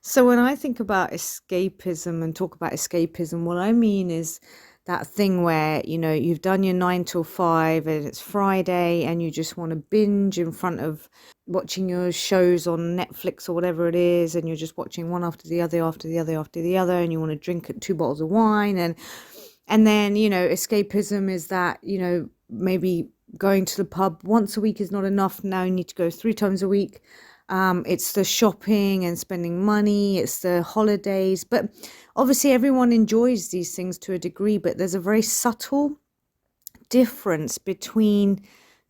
So when I think about escapism and talk about escapism, what I mean is that thing where, you've done your 9 till 5 and it's Friday and you just want to binge in front of watching your shows on Netflix or whatever it is, and you're just watching one after the other, after the other, after the other, and you want to drink 2 bottles of wine. And then, escapism is that, maybe going to the pub once a week is not enough. Now you need to go 3 times a week. It's the shopping and spending money, it's the holidays. But obviously, everyone enjoys these things to a degree, but there's a very subtle difference between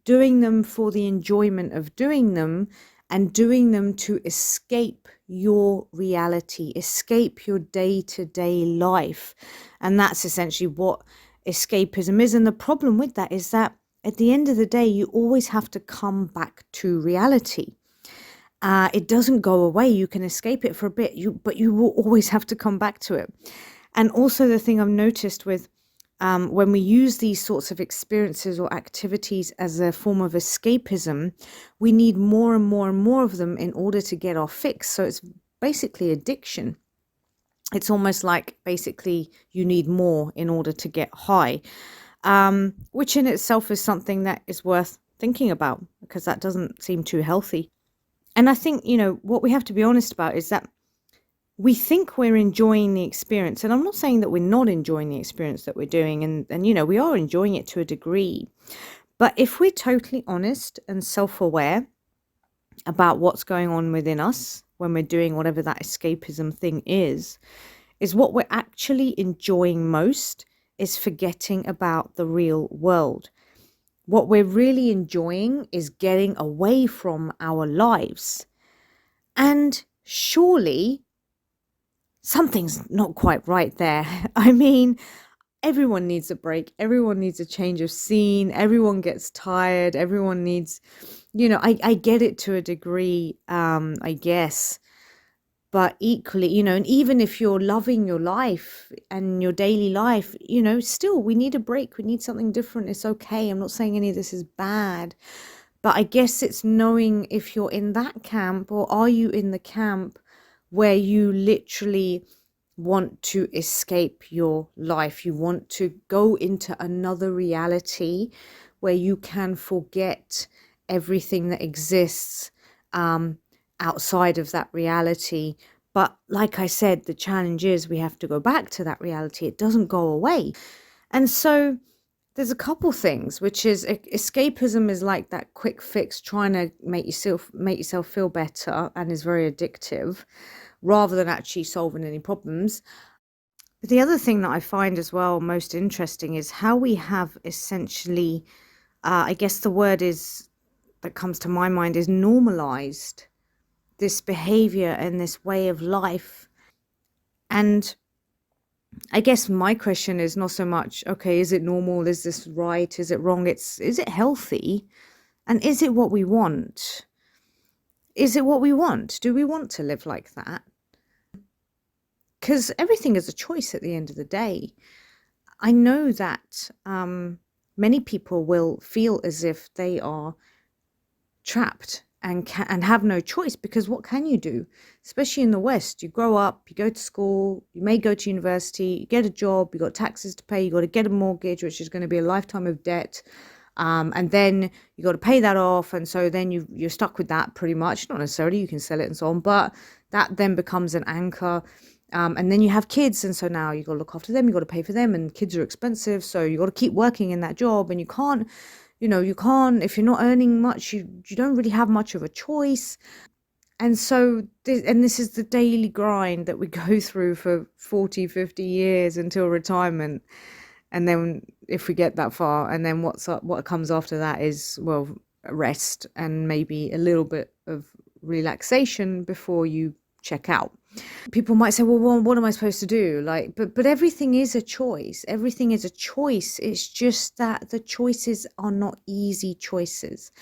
doing them for the enjoyment of doing them and doing them to escape your reality, escape your day-to-day life. And that's essentially what escapism is. And the problem with that is that at the end of the day, you always have to come back to reality. It doesn't go away. You can escape it for a bit, but you will always have to come back to it. And also the thing I've noticed with when we use these sorts of experiences or activities as a form of escapism, we need more and more and more of them in order to get our fix. So it's basically addiction. It's almost like basically you need more in order to get high, which in itself is something that is worth thinking about, because that doesn't seem too healthy. And I think, what we have to be honest about is that we think we're enjoying the experience. And I'm not saying that we're not enjoying the experience that we're doing. And we are enjoying it to a degree. But if we're totally honest and self-aware about what's going on within us when we're doing whatever that escapism thing is what we're actually enjoying most is forgetting about the real world. What we're really enjoying is getting away from our lives. And surely something's not quite right there. I mean, everyone needs a break. Everyone needs a change of scene. Everyone gets tired. Everyone needs, I get it to a degree, I guess. But equally, and even if you're loving your life and your daily life, still we need a break. We need something different. It's okay. I'm not saying any of this is bad. But I guess it's knowing if you're in that camp, or are you in the camp where you literally want to escape your life. You want to go into another reality where you can forget everything that exists outside of that reality. But like I said, the challenge is we have to go back to that reality. It doesn't go away. And so there's a couple things, which is escapism is like that quick fix, trying to make yourself feel better, and is very addictive rather than actually solving any problems. But the other thing that I find as well most interesting is how we have essentially, I guess the word is that comes to my mind is normalized this behavior and this way of life. And I guess my question is not so much, okay, is it normal? Is this right? Is it wrong? Is it healthy? And is it what we want? Is it what we want? Do we want to live like that? Because everything is a choice at the end of the day. I know that many people will feel as if they are trapped and have no choice, because what can you do? Especially in the West, you grow up, you go to school, you may go to university, you get a job, you got taxes to pay, you got to get a mortgage, which is going to be a lifetime of debt, and then you got to pay that off, and so then you're stuck with that pretty much. Not necessarily, you can sell it and so on, but that then becomes an anchor. And then you have kids, and so now you got to look after them, you got to pay for them, and kids are expensive, so you got to keep working in that job, and you can't, if you're not earning much, you don't really have much of a choice. And so this is the daily grind that we go through for 40, 50 years until retirement. And then if we get that far, and then what comes after that is, well, rest and maybe a little bit of relaxation before you check out. People might say, well, what am I supposed to do? But everything is a choice. Everything is a choice. It's just that the choices are not easy choices.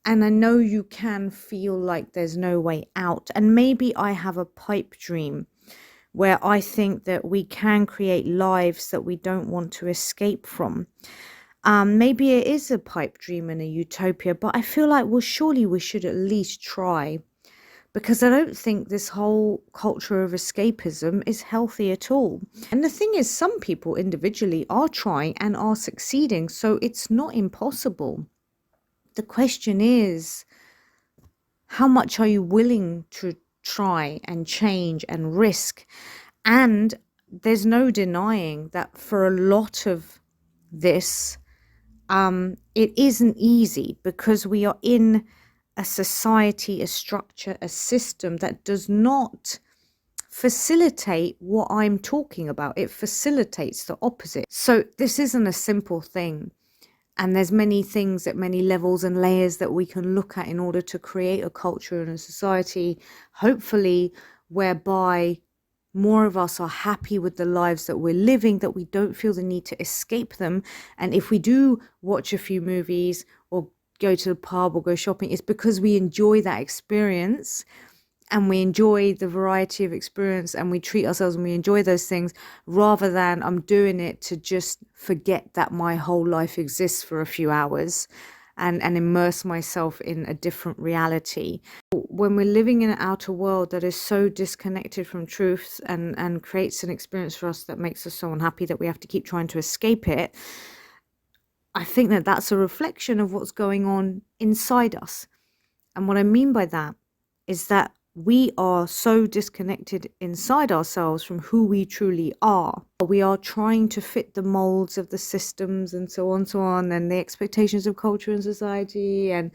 And I know you can feel like there's no way out. And maybe I have a pipe dream where I think that we can create lives that we don't want to escape from. Maybe it is a pipe dream and a utopia, but I feel like, well, surely we should at least try. because I don't think this whole culture of escapism is healthy at all. And the thing is, some people individually are trying and are succeeding, so it's not impossible. The question is, how much are you willing to try and change and risk? And there's no denying that for a lot of this, it isn't easy, because we are in a society, a structure, a system that does not facilitate what I'm talking about. It facilitates the opposite. So this isn't a simple thing. And there's many things at many levels and layers that we can look at in order to create a culture and a society, hopefully, whereby more of us are happy with the lives that we're living, that we don't feel the need to escape them. And if we do watch a few movies or go to the pub or go shopping, it's because we enjoy that experience, and we enjoy the variety of experience, and we treat ourselves and we enjoy those things, rather than I'm doing it to just forget that my whole life exists for a few hours and immerse myself in a different reality. When we're living in an outer world that is so disconnected from truth and creates an experience for us that makes us so unhappy that we have to keep trying to escape it, I think that that's a reflection of what's going on inside us. And what I mean by that is that we are so disconnected inside ourselves from who we truly are. We are trying to fit the molds of the systems and so on, and the expectations of culture and society, and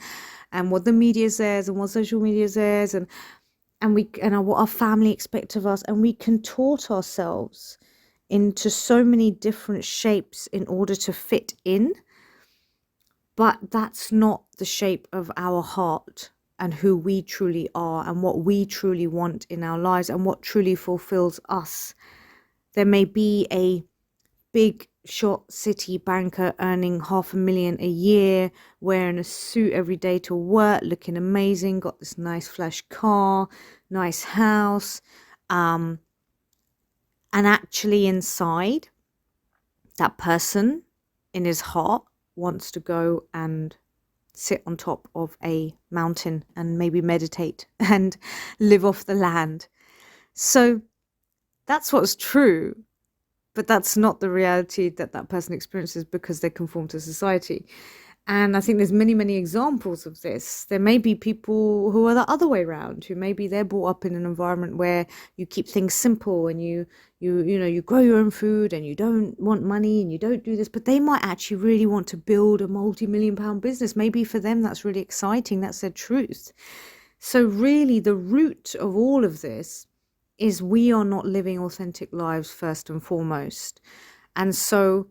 what the media says and what social media says, and what our family expect of us, and we contort ourselves into so many different shapes in order to fit in. But that's not the shape of our heart and who we truly are and what we truly want in our lives and what truly fulfills us. There may be a big shot city banker earning $500,000 a year, wearing a suit every day to work, looking amazing, got this nice flash car, nice house, and actually inside, that person in his heart wants to go and sit on top of a mountain and maybe meditate and live off the land. So that's what's true, but that's not the reality that that person experiences because they conform to society. And I think there's many examples of this. There may be people who are the other way around, who maybe they're brought up in an environment where you keep things simple and you grow your own food and you don't want money and you don't do this, but they might actually really want to build a multi-million-pound business. Maybe for them that's really exciting. That's their truth. So really the root of all of this is we are not living authentic lives first and foremost. And so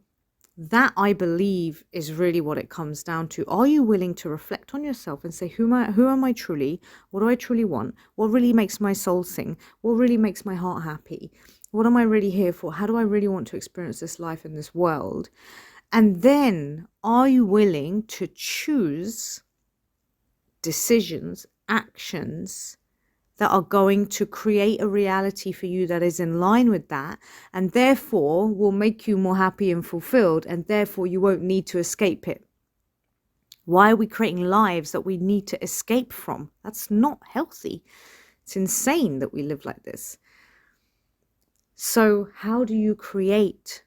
that, I believe, is really what it comes down to. Are you willing to reflect on yourself and say, who am I truly? What do I truly want? What really makes my soul sing? What really makes my heart happy? What am I really here for? How do I really want to experience this life in this world? And then, are you willing to choose decisions, actions that are going to create a reality for you that is in line with that, and therefore will make you more happy and fulfilled, and therefore you won't need to escape it? Why are we creating lives that we need to escape from? That's not healthy. It's insane that we live like this. So how do you create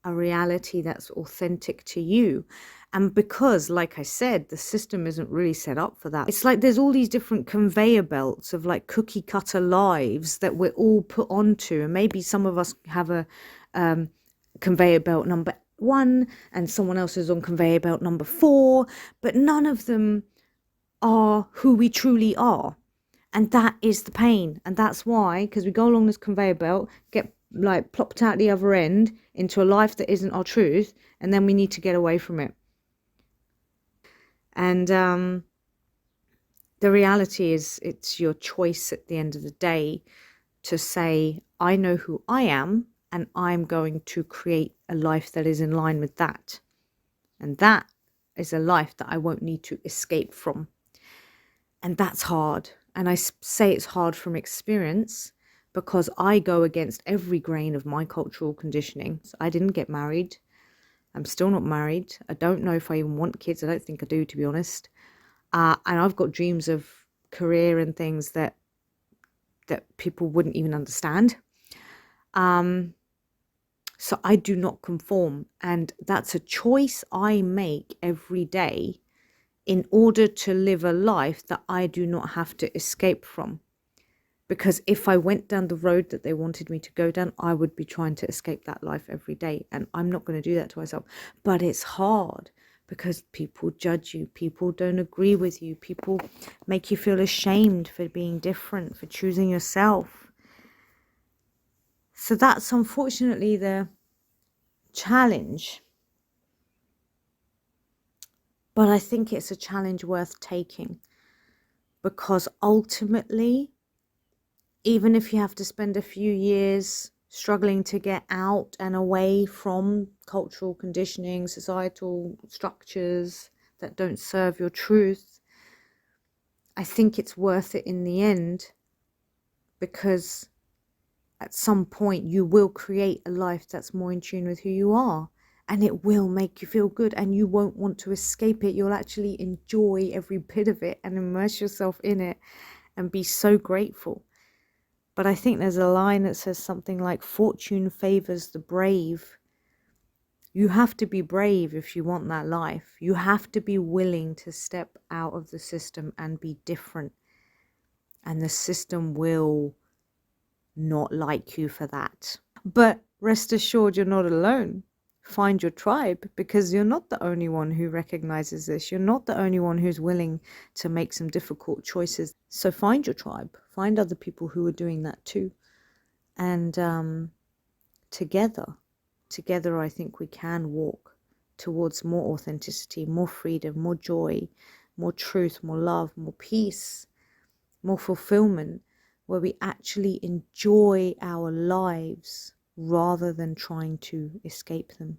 a reality that's authentic to you? And because, like I said, the system isn't really set up for that. It's like there's all these different conveyor belts of like cookie cutter lives that we're all put onto. And maybe some of us have a conveyor belt number 1 and someone else is on conveyor belt number 4, but none of them are who we truly are. And that is the pain. And that's why, because we go along this conveyor belt, get like plopped out the other end into a life that isn't our truth, and then we need to get away from it. And the reality is, it's your choice at the end of the day to say, I know who I am, and I'm going to create a life that is in line with that. And that is a life that I won't need to escape from. And that's hard. And I say it's hard from experience, because I go against every grain of my cultural conditioning. So I didn't get married. I'm still not married. I don't know if I even want kids. I don't think I do, to be honest. And I've got dreams of career and things that that people wouldn't even understand. So I do not conform, and that's a choice I make every day in order to live a life that I do not have to escape from. Because if I went down the road that they wanted me to go down, I would be trying to escape that life every day. And I'm not going to do that to myself. But it's hard because people judge you. People don't agree with you. People make you feel ashamed for being different, for choosing yourself. So that's unfortunately the challenge. But I think it's a challenge worth taking, because ultimately, even if you have to spend a few years struggling to get out and away from cultural conditioning, societal structures that don't serve your truth, I think it's worth it in the end, because at some point you will create a life that's more in tune with who you are, and it will make you feel good, and you won't want to escape it. You'll actually enjoy every bit of it and immerse yourself in it and be so grateful. But I think there's a line that says something like, fortune favors the brave. You have to be brave if you want that life. You have to be willing to step out of the system and be different. And the system will not like you for that. But rest assured, you're not alone. Find your tribe, because you're not the only one who recognizes this. You're not the only one who's willing to make some difficult choices. So find your tribe. Find other people who are doing that too. And together, I think we can walk towards more authenticity, more freedom, more joy, more truth, more love, more peace, more fulfillment, where we actually enjoy our lives rather than trying to escape them.